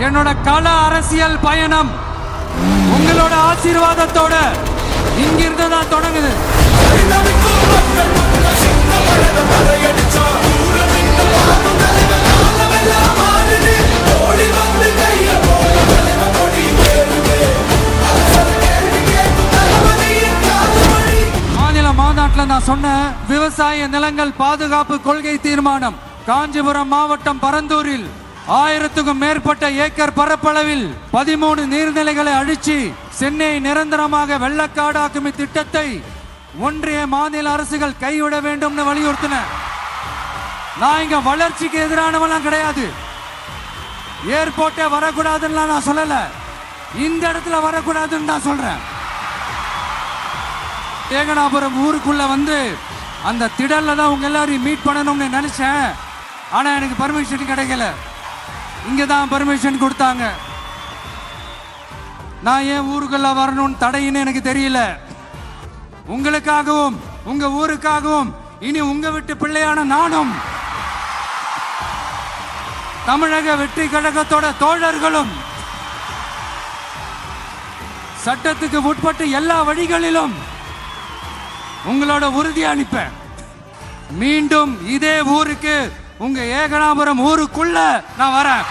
என்னோட கள அரசியல் பயணம் உங்களோட ஆசீர்வாதத்தோட இங்கிருந்து தான் தொடங்குது. மாநில மாநாட்டில் நான் சொன்ன விவசாய நிலங்கள் பாதுகாப்பு கொள்கை தீர்மானம் காஞ்சிபுரம் மாவட்டம் பரந்தூரில் 1000க்கும் மேற்பட்ட ஏக்கர் பரப்பளவில் 13 நீர்நிலைகளை அழிச்சு சென்னையை நிரந்தரமாக வெள்ளக்காடாக்கும் திட்டத்தை ஒன்றிய மாநில அரசுகள் கைவிட வேண்டும் வலியுறுத்தின. நான் இங்க வளர்ச்சிக்கு எதிரானவெல்லாம் கிடையாது. ஏர்போர்ட்டே வரக்கூடாதுன்னு நான் சொல்லல, இந்த இடத்துல வரக்கூடாதுன்னு நான் சொல்றேன். ஏகனாபுரம் ஊருக்குள்ள வந்து அந்த திடல்ல தான் உங்க எல்லாரையும் மீட் பண்ணணும்னு நினைச்சேன். ஆனா எனக்கு பர்மிஷன் கிடைக்கல. இங்கதான் பர்மிஷன் கொடுத்தாங்க. நான் ஏன் ஊருக்குள்ள வரணும்னு தடையின்னு எனக்கு தெரியல. உங்களுக்காகவும் உங்க ஊருக்காகவும் இனி உங்க வீட்டு பிள்ளையான நானும் தமிழக வெற்றி கழகத்தோட தோழர்களும் சட்டத்துக்கு உட்பட்டு எல்லா வழிகளிலும் உங்களோட உறுதி அளிப்பேன். மீண்டும் இதே ஊருக்கு உங்க ஏகனாபுரம் ஊருக்குள்ள நான் வரேன்.